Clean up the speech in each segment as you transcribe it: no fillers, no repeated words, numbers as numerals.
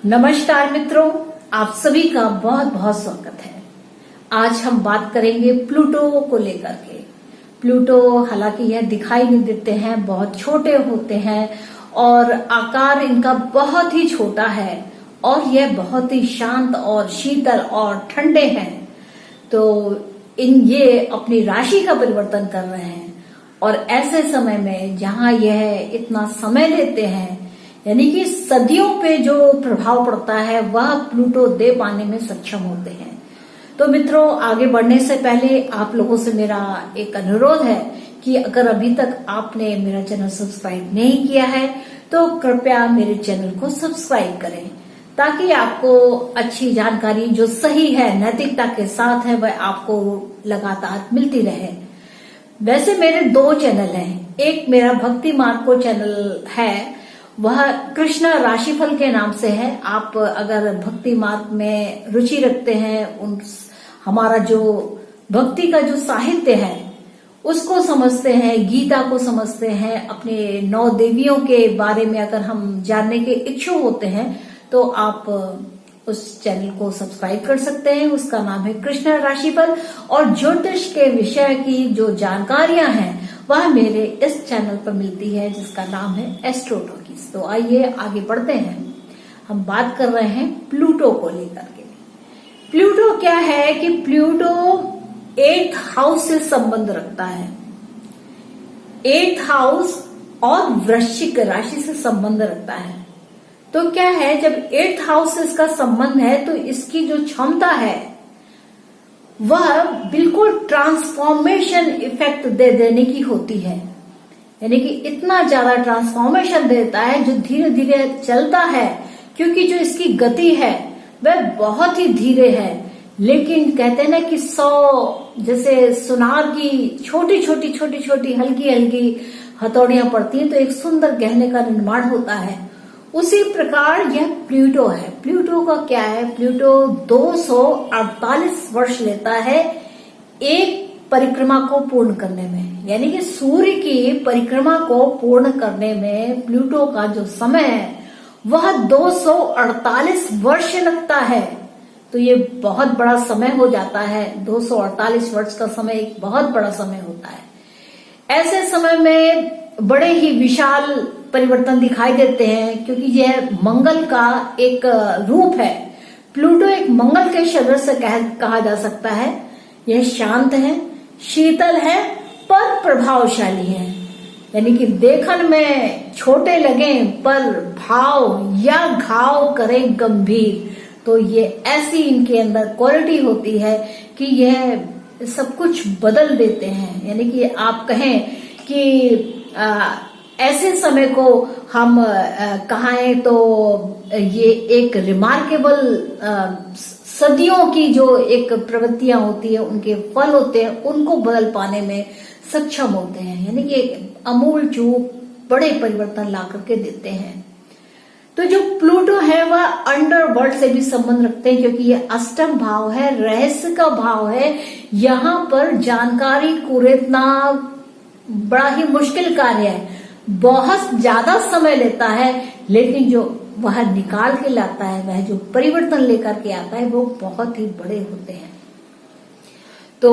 नमस्कार मित्रों, आप सभी का बहुत बहुत स्वागत है। आज हम बात करेंगे प्लूटो को लेकर के। प्लूटो हालांकि यह दिखाई नहीं देते हैं, बहुत छोटे होते हैं और आकार इनका बहुत ही छोटा है और यह बहुत ही शांत और शीतल और ठंडे हैं। तो ये अपनी राशि का परिवर्तन कर रहे हैं और ऐसे समय में जहां यह इतना समय लेते हैं, यानी कि सदियों पे जो प्रभाव पड़ता है वह प्लूटो दे पाने में सक्षम होते हैं। तो मित्रों, आगे बढ़ने से पहले आप लोगों से मेरा एक अनुरोध है कि अगर अभी तक आपने मेरा चैनल सब्सक्राइब नहीं किया है तो कृपया मेरे चैनल को सब्सक्राइब करें, ताकि आपको अच्छी जानकारी जो सही है, नैतिकता के साथ है, वह आपको लगातार मिलती रहे। वैसे मेरे दो चैनल हैं। एक मेरा भक्ति मार्ग को चैनल है, वह कृष्णा राशिफल के नाम से है। आप अगर भक्ति मार्ग में रुचि रखते हैं, हमारा जो भक्ति का जो साहित्य है उसको समझते हैं, गीता को समझते हैं, अपने 9 देवियों के बारे में अगर हम जानने के इच्छुक होते हैं तो आप उस चैनल को सब्सक्राइब कर सकते हैं। उसका नाम है कृष्णा राशिफल। और ज्योतिष के विषय की जो जानकारियां हैं वह मेरे इस चैनल पर मिलती है, जिसका नाम है एस्ट्रो टॉकीज। तो आइए आगे बढ़ते हैं। हम बात कर रहे हैं प्लूटो को लेकर के। प्लूटो क्या है कि प्लूटो 8th हाउस से संबंध रखता है। 8th हाउस और वृश्चिक राशि से संबंध रखता है। तो क्या है, जब 8th हाउस से इसका संबंध है तो इसकी जो क्षमता है वह बिल्कुल ट्रांसफॉर्मेशन इफेक्ट दे देने की होती है। यानी कि इतना ज्यादा ट्रांसफॉर्मेशन देता है जो धीरे धीरे चलता है, क्योंकि जो इसकी गति है वह बहुत ही धीरे है। लेकिन कहते हैं ना कि 100 जैसे सुनार की छोटी छोटी हल्की हल्की हथौड़ियां पड़ती हैं तो एक सुंदर गहने का निर्माण होता है। उसी प्रकार यह प्लूटो है। प्लूटो का क्या है, प्लूटो 248 वर्ष लेता है एक परिक्रमा को पूर्ण करने में। यानी कि सूर्य की परिक्रमा को पूर्ण करने में प्लूटो का जो समय है वह 248 वर्ष लगता है। तो ये बहुत बड़ा समय हो जाता है। 248 वर्ष का समय एक बहुत बड़ा समय होता है। ऐसे समय में बड़े ही विशाल परिवर्तन दिखाई देते हैं, क्योंकि यह मंगल का एक रूप है। प्लूटो एक मंगल के शरीर से कहा जा सकता है। यह शांत है, शीतल है, पर प्रभावशाली है। यानी कि देखन में छोटे लगे पर भाव या घाव करें गंभीर। तो ये ऐसी इनके अंदर क्वालिटी होती है कि यह सब कुछ बदल देते हैं। यानी कि आप कहें कि ऐसे समय को हम कहें तो ये एक रिमार्केबल सदियों की जो एक प्रवृत्तियां होती है, उनके फल होते हैं, उनको बदल पाने में सक्षम होते हैं। यानी कि एक अमूल चूक बड़े परिवर्तन ला करके देते हैं। तो जो प्लूटो है वह अंडरवर्ल्ड से भी संबंध रखते हैं, क्योंकि यह अष्टम भाव है, रहस्य का भाव है। यहाँ पर जानकारी कुरेदना बड़ा ही मुश्किल कार्य है, बहुत ज्यादा समय लेता है, लेकिन जो वह निकाल के लाता है, वह जो परिवर्तन लेकर के आता है वो बहुत ही बड़े होते हैं। तो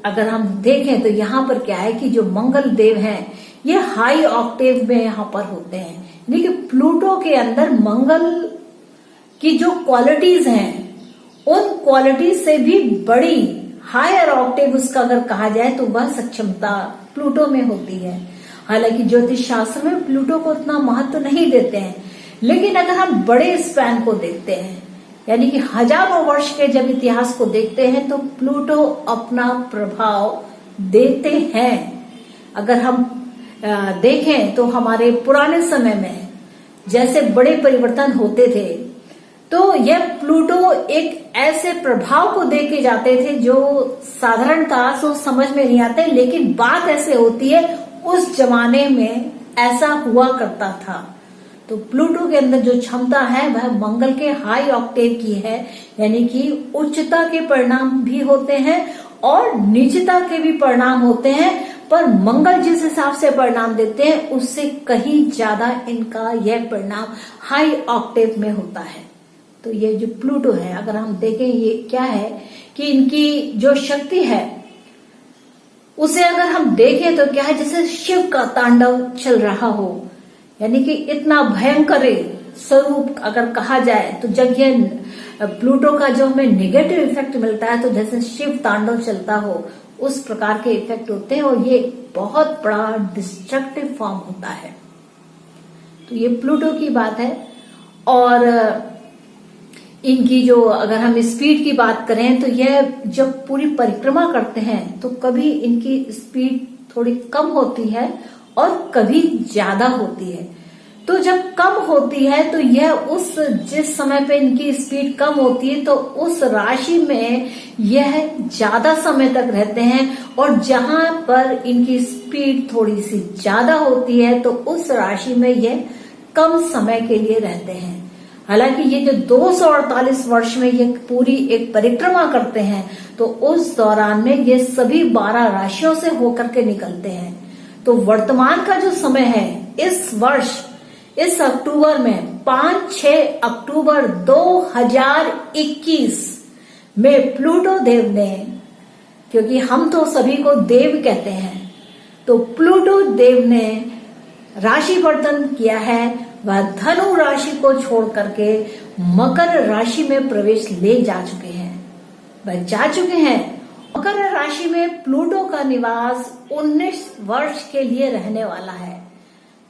अगर हम देखें तो यहाँ पर क्या है कि जो मंगल देव हैं ये हाई ऑक्टेव में यहाँ पर होते हैं। देखिए, प्लूटो के अंदर मंगल की जो क्वालिटीज हैं उन क्वालिटीज से भी बड़ी हायर ऑक्टेव उसका अगर कहा जाए तो वह सक्षमता प्लूटो में होती है। हालांकि ज्योतिष शास्त्र में प्लूटो को उतना महत्व नहीं देते हैं, लेकिन अगर हम बड़े स्पैन को देखते हैं, यानी कि हजारों वर्ष के जब इतिहास को देखते हैं, तो प्लूटो अपना प्रभाव देते हैं। अगर हम देखें तो हमारे पुराने समय में जैसे बड़े परिवर्तन होते थे, तो यह प्लूटो एक ऐसे प्रभाव को दे के जाते थे जो साधारणतः सोच समझ में नहीं आते। लेकिन बात ऐसे होती है, उस जमाने में ऐसा हुआ करता था। तो प्लूटो के अंदर जो क्षमता है वह मंगल के हाई ऑक्टेव की है। यानी कि उच्चता के परिणाम भी होते हैं और नीचता के भी परिणाम होते हैं, पर मंगल जिस हिसाब से परिणाम देते हैं उससे कहीं ज्यादा इनका यह परिणाम हाई ऑक्टेव में होता है। तो ये जो प्लूटो है, अगर हम देखें ये क्या है कि इनकी जो शक्ति है उसे अगर हम देखें तो क्या है, जैसे शिव का तांडव चल रहा हो, यानी कि इतना भयंकर स्वरूप अगर कहा जाए तो जब ये प्लूटो का जो हमें नेगेटिव इफेक्ट मिलता है तो जैसे शिव तांडव चलता हो उस प्रकार के इफेक्ट होते हैं और ये बहुत बड़ा डिस्ट्रक्टिव फॉर्म होता है। तो ये प्लूटो की बात है। और इनकी जो अगर हम स्पीड की बात करें तो यह जब पूरी परिक्रमा करते हैं तो कभी इनकी स्पीड थोड़ी कम होती है और कभी ज्यादा होती है। तो जब कम होती है तो यह उस जिस समय पे इनकी स्पीड कम होती है तो उस राशि में यह ज्यादा समय तक रहते हैं, और जहां पर इनकी स्पीड थोड़ी सी ज्यादा होती है तो उस राशि में यह कम समय के लिए रहते हैं। हालांकि ये जो 248 वर्ष में ये पूरी एक परिक्रमा करते हैं तो उस दौरान में ये सभी 12 राशियों से होकर के निकलते हैं। तो वर्तमान का जो समय है इस वर्ष इस अक्टूबर में 5-6 अक्टूबर 2021 में प्लूटो देव ने, क्योंकि हम तो सभी को देव कहते हैं, तो प्लूटो देव ने राशि परिवर्तन किया है। वह धनु राशि को छोड़ करके मकर राशि में प्रवेश ले जा चुके हैं, वह जा चुके हैं। मकर राशि में प्लूटो का निवास 19 वर्ष के लिए रहने वाला है।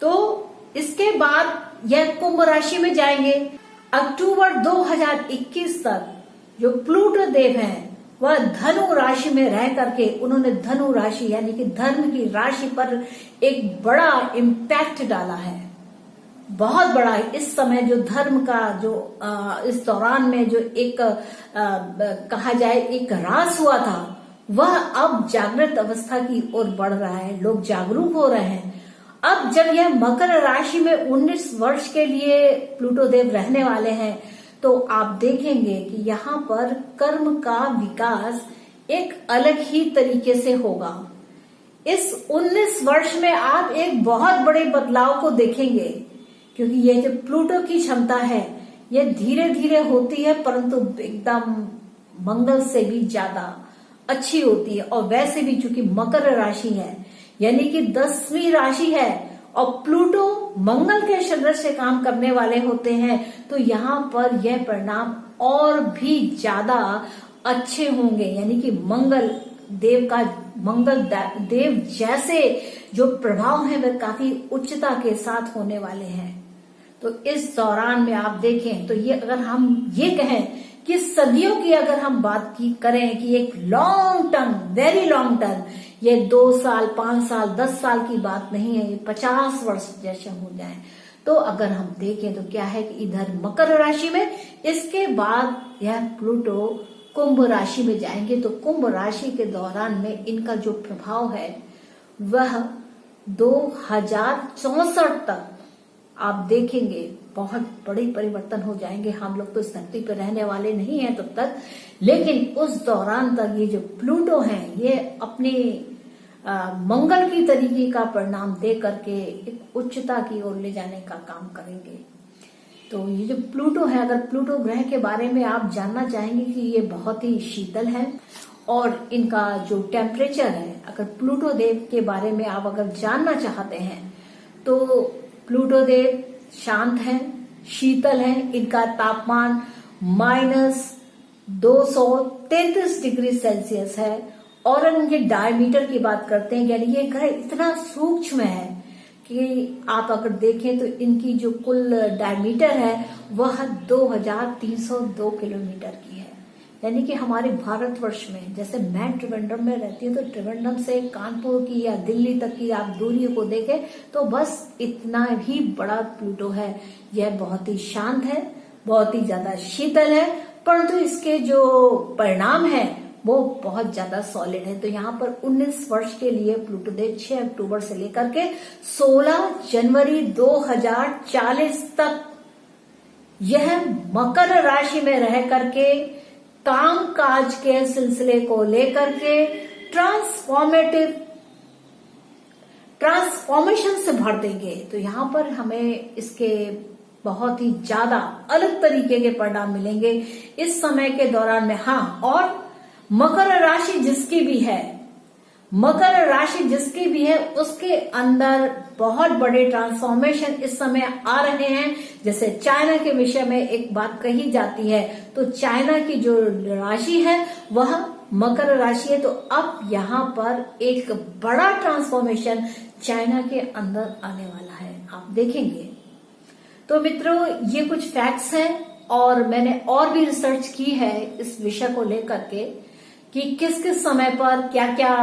तो इसके बाद यह कुंभ राशि में जाएंगे। अक्टूबर 2021 तक जो प्लूटो देव हैं वह धनु राशि में रह करके उन्होंने धनु राशि यानी कि धर्म की राशि पर एक बड़ा इम्पैक्ट डाला है, बहुत बड़ा। इस समय जो धर्म का जो इस दौरान में जो एक कहा जाए एक ह्रास हुआ था वह अब जागृत अवस्था की ओर बढ़ रहा है, लोग जागरूक हो रहे हैं। अब जब यह मकर राशि में 19 वर्ष के लिए प्लूटो देव रहने वाले हैं तो आप देखेंगे कि यहाँ पर कर्म का विकास एक अलग ही तरीके से होगा। इस 19 वर्ष में आप एक बहुत बड़े बदलाव को देखेंगे, क्योंकि ये जो प्लूटो की क्षमता है यह धीरे धीरे होती है परंतु एकदम मंगल से भी ज्यादा अच्छी होती है। और वैसे भी चूंकि मकर राशि है यानी कि 10वीं राशि है और प्लूटो मंगल के शरीर से काम करने वाले होते हैं, तो यहाँ पर यह परिणाम और भी ज्यादा अच्छे होंगे। यानी कि मंगल देव जैसे जो प्रभाव है वह काफी उच्चता के साथ होने वाले हैं। तो इस दौरान में आप देखें तो ये अगर हम ये कहें कि सदियों की अगर हम बात की करें कि एक long term, very long term, ये 2 साल 5 साल 10 साल की बात नहीं है, ये 50 वर्ष जैसे हो जाए। तो अगर हम देखें तो क्या है कि इधर मकर राशि में, इसके बाद यह प्लूटो कुंभ राशि में जाएंगे। तो कुंभ राशि के दौरान में इनका जो प्रभाव है वह 2064 तक आप देखेंगे बहुत बड़े परिवर्तन हो जाएंगे। हम लोग तो इस धरती पर रहने वाले नहीं हैं तब तक, लेकिन उस दौरान तक ये जो प्लूटो हैं ये अपने मंगल की तरीके का परिणाम दे करके एक उच्चता की ओर ले जाने का काम करेंगे। तो ये जो प्लूटो है, अगर प्लूटो ग्रह के बारे में आप जानना चाहेंगे कि ये बहुत ही शीतल है और इनका जो टेम्परेचर है, अगर प्लूटो देव के बारे में आप अगर जानना चाहते हैं तो प्लूटो देव शांत है, शीतल है। इनका तापमान -233 डिग्री सेल्सियस है। और इनके डायमीटर की बात करते हैं, यानी ये ग्रह इतना सूक्ष्म है कि आप अगर देखें तो इनकी जो कुल डायमीटर है वह 2302 किलोमीटर की है। यानी कि हमारे भारतवर्ष में, जैसे मैं त्रिवेंद्रम में रहती हूँ तो त्रिवेंद्रम से कानपुर की या दिल्ली तक की आप दूरी को देखें तो बस इतना ही बड़ा प्लूटो है। यह बहुत ही शांत है, बहुत ही ज्यादा शीतल है, परंतु इसके जो परिणाम है वो बहुत ज्यादा सॉलिड है। तो यहाँ पर 19 वर्ष के लिए प्लूटो देव 6 अक्टूबर से लेकर के 16 जनवरी 2040 तक यह मकर राशि में रह करके काम काज के सिलसिले को लेकर के ट्रांसफॉर्मेशन से भर देंगे। तो यहाँ पर हमें इसके बहुत ही ज्यादा अलग तरीके के परिणाम मिलेंगे इस समय के दौरान में। हाँ, और मकर राशि जिसकी भी है, मकर राशि जिसकी भी है, उसके अंदर बहुत बड़े ट्रांसफॉर्मेशन इस समय आ रहे हैं। जैसे चाइना के विषय में एक बात कही जाती है, तो चाइना की जो राशि है वह मकर राशि है। तो अब यहाँ पर एक बड़ा ट्रांसफॉर्मेशन चाइना के अंदर आने वाला है, आप देखेंगे। तो मित्रों, ये कुछ फैक्ट्स हैं और मैंने और भी रिसर्च की है इस विषय को लेकर के कि किस किस समय पर क्या क्या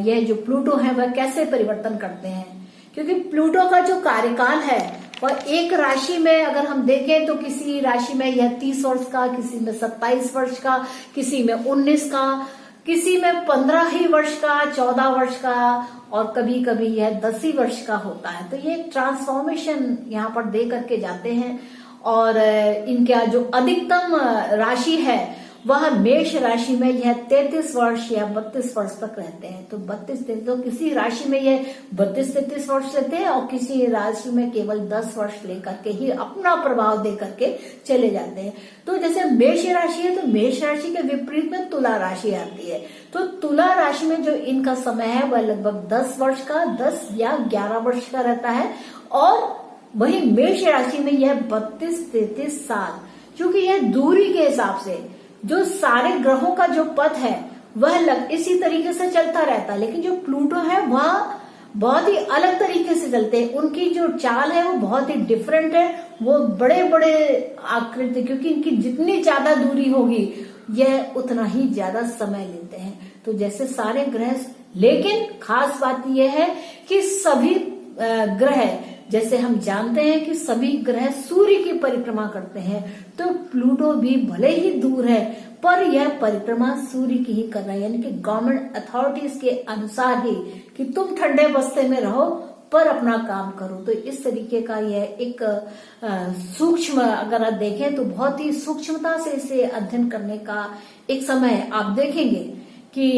ये जो प्लूटो है वह कैसे परिवर्तन करते हैं। क्योंकि प्लूटो का जो कार्यकाल है वह एक राशि में अगर हम देखें तो किसी राशि में यह 30 वर्ष का, किसी में 27 वर्ष का, किसी में 19 का, किसी में 15 ही वर्ष का, 14 वर्ष का, और कभी कभी यह 10 ही वर्ष का होता है। तो ये ट्रांसफॉर्मेशन यहाँ पर दे करके जाते हैं। और इनका जो अधिकतम राशि है वह मेष राशि में यह 33 वर्ष या 32 वर्ष तक रहते हैं। तो 32 तो किसी राशि में यह 32-33 वर्ष रहते हैं और किसी राशि में केवल 10 वर्ष लेकर के ही अपना प्रभाव दे करके चले जाते हैं। तो जैसे मेष राशि है तो मेष राशि के विपरीत में तुला राशि आती है। तो तुला राशि में जो इनका समय है वह लगभग 10 वर्ष का, 10 या 11 वर्ष का रहता है। और वही मेष राशि में यह 32-33 साल, क्योंकि यह दूरी के हिसाब से जो सारे ग्रहों का जो पथ है वह इसी तरीके से चलता रहता है। लेकिन जो प्लूटो है वह बहुत ही अलग तरीके से चलते हैं। उनकी जो चाल है वो बहुत ही डिफरेंट है। वो बड़े बड़े आकृति, क्योंकि इनकी जितनी ज्यादा दूरी होगी यह उतना ही ज्यादा समय लेते हैं। तो जैसे सारे ग्रह, लेकिन खास बात यह है कि सभी ग्रह, जैसे हम जानते हैं कि सभी ग्रह सूर्य की परिक्रमा करते हैं, तो प्लूटो भी भले ही दूर है पर यह परिक्रमा सूर्य की ही कर रहा है। यानी कि गवर्नमेंट अथॉरिटीज के अनुसार ही कि तुम ठंडे बस्ते में रहो पर अपना काम करो। तो इस तरीके का यह एक सूक्ष्म, अगर आप देखें तो बहुत ही सूक्ष्मता से इसे अध्ययन करने का एक समय आप देखेंगे कि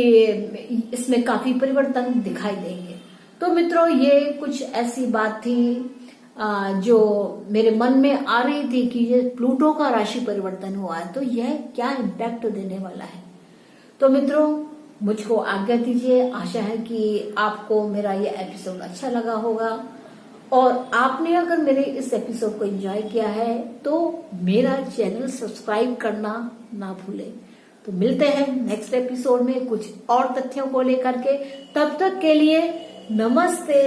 इसमें काफी परिवर्तन दिखाई देंगे। तो मित्रों, ये कुछ ऐसी बात थी जो मेरे मन में आ रही थी कि ये प्लूटो का राशि परिवर्तन हुआ है तो यह क्या इम्पैक्ट देने वाला है। तो मित्रों, मुझको आज्ञा दीजिए। आशा है कि आपको मेरा ये एपिसोड अच्छा लगा होगा और आपने अगर मेरे इस एपिसोड को एंजॉय किया है तो मेरा चैनल सब्सक्राइब करना ना भूलें। तो मिलते हैं नेक्स्ट एपिसोड में कुछ और तथ्यों को लेकर के। तब तक के लिए नमस्ते।